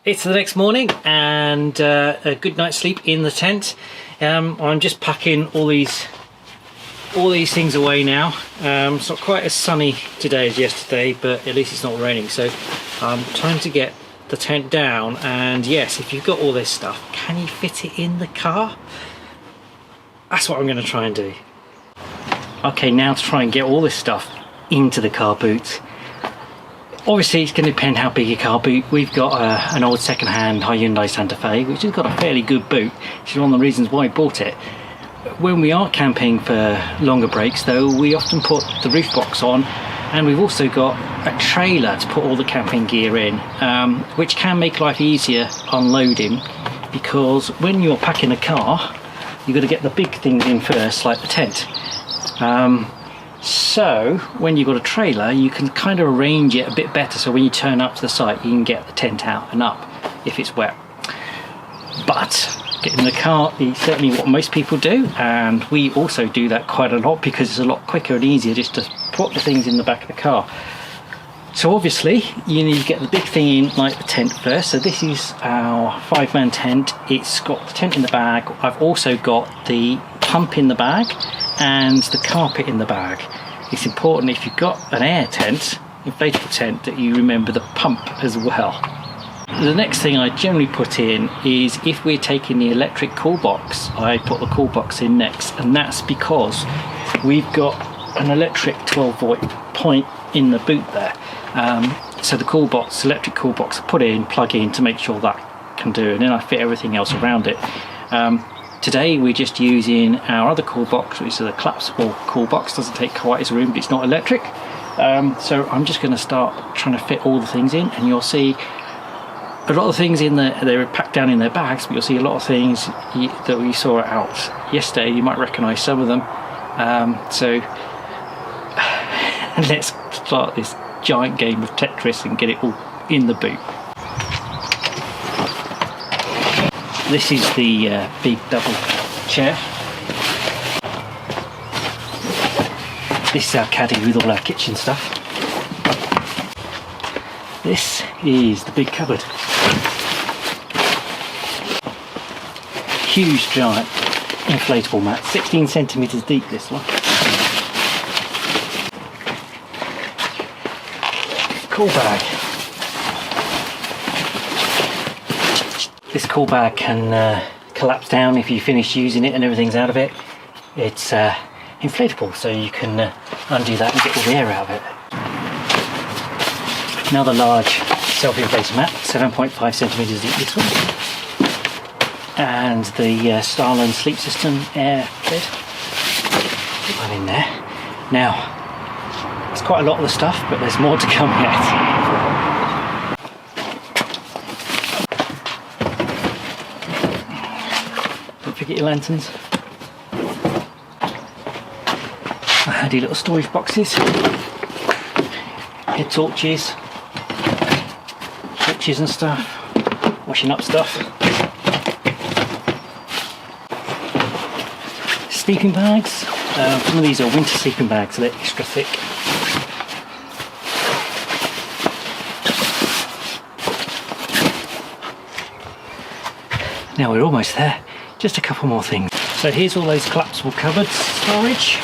It's the next morning and a good night's sleep in the tent. I'm just packing all these things away now. It's not quite as sunny today as yesterday, but at least it's not raining. So time to get the tent down. And yes, if you've got all this stuff, can you fit it in the car? That's what I'm going to try and do. Okay, now to try and get all this stuff into the car boot. Obviously it's going to depend how big your car boot. We've got an old second-hand Hyundai Santa Fe, which has got a fairly good boot, which is one of the reasons why I bought it. When we are camping for longer breaks though, we often put the roof box on, and we've also got a trailer to put all the camping gear in, which can make life easier unloading, because when you're packing a car, you've got to get the big things in first, like the tent. So when you've got a trailer, you can kind of arrange it a bit better, so when you turn up to the site you can get the tent out and up if it's wet. But getting in the car is certainly what most people do, and we also do that quite a lot because it's a lot quicker and easier just to put the things in the back of the car. So obviously you need to get the big thing in, like the tent first. So this is our 5-man tent. It's got the tent in the bag. I've also got the pump in the bag and the carpet in the bag. It's important if you've got an air tent, inflatable tent, that you remember the pump as well. The next thing I generally put in is, if we're taking the electric cool box, I put the cool box in next, and that's because we've got an electric 12-volt point in the boot there. So the cool box, electric cool box, I put in, plug in to make sure that can do, and then I fit everything else around it. Today we're just using our other cool box, which is a collapsible cool box. Doesn't take quite as room, but it's not electric. So I'm just going to start trying to fit all the things in, and you'll see a lot of things in there. They're packed down in their bags, but you'll see a lot of things that we saw out yesterday. You might recognise some of them. So let's start this giant game of Tetris and get it all in the boot. This is the big double chair. This is our caddy with all our kitchen stuff. This is the big cupboard. Huge, giant inflatable mat, 16 centimetres deep this one. Cool bag. This cool bag can collapse down if you finish using it and everything's out of it. It's inflatable, so you can undo that and get all the air out of it. Another large self-inflating mat, 7.5 centimetres deep this one. And the Starland Sleep System air bed. Put that in there. Now, it's quite a lot of the stuff, but there's more to come yet. Forget your lanterns. Handy little storage boxes. Head torches and stuff. Washing up stuff. Sleeping bags. Some of these are winter sleeping bags, so they're extra thick. Now we're almost there. Just a couple more things. So here's all those collapsible cupboards storage,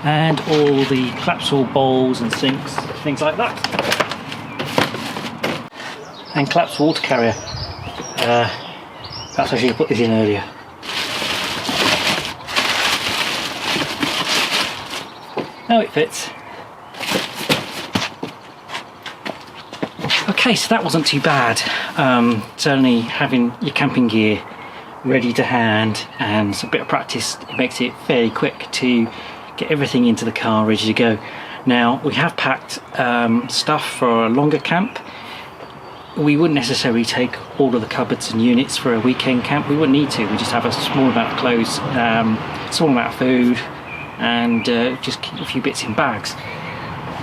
and all the collapsible bowls and sinks, things like that, and collapsible water carrier. Perhaps I should have put this in earlier. Now it fits. Okay, so that wasn't too bad. Certainly having your camping gear ready to hand and a bit of practice, it makes it fairly quick to get everything into the car ready to go. Now we have packed stuff for a longer camp. We wouldn't necessarily take all of the cupboards and units for a weekend camp. We wouldn't need to. We just have a small amount of clothes, small amount of food, and just keep a few bits in bags.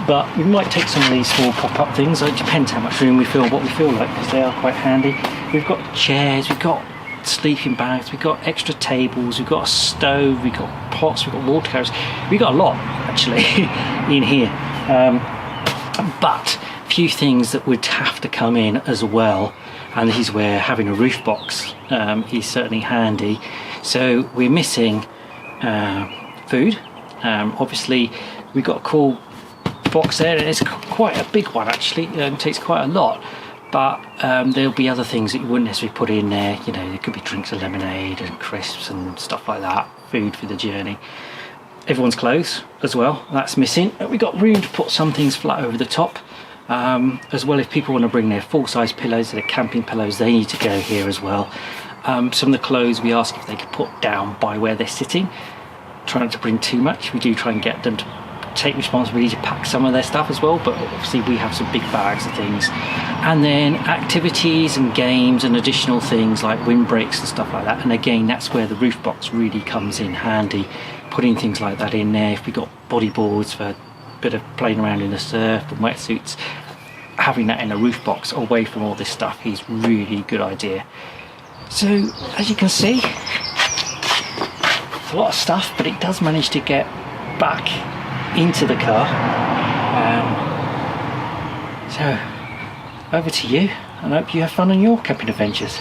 But we might take some of these small pop-up things. It depends how much room we feel, what we feel like, because they are quite handy. We've got chairs, we've got sleeping bags, we've got extra tables, we've got a stove, we've got pots, we've got water carriers. We've got a lot actually in here. But few things that would have to come in as well, and this is where having a roof box is certainly handy. So we're missing food. Obviously we've got a cool box there, and it's quite a big one actually, it takes quite a lot, but there'll be other things that you wouldn't necessarily put in there. You know, there could be drinks of lemonade and crisps and stuff like that, food for the journey. Everyone's clothes as well, that's missing. We've got room to put some things flat over the top, as well. If people want to bring their full-size pillows, their camping pillows, they need to go here as well. Some of the clothes we ask if they could put down by where they're sitting. Try not to bring too much. We do try and get them to take responsibility to pack some of their stuff as well, but obviously we have some big bags of things. And then activities and games and additional things like windbreaks and stuff like that, and again that's where the roof box really comes in handy, putting things like that in there. If we got bodyboards for a bit of playing around in the surf and wetsuits, having that in a roof box away from all this stuff is really a good idea. So as you can see, it's a lot of stuff, but it does manage to get back into the car. So over to you, and I hope you have fun on your camping adventures.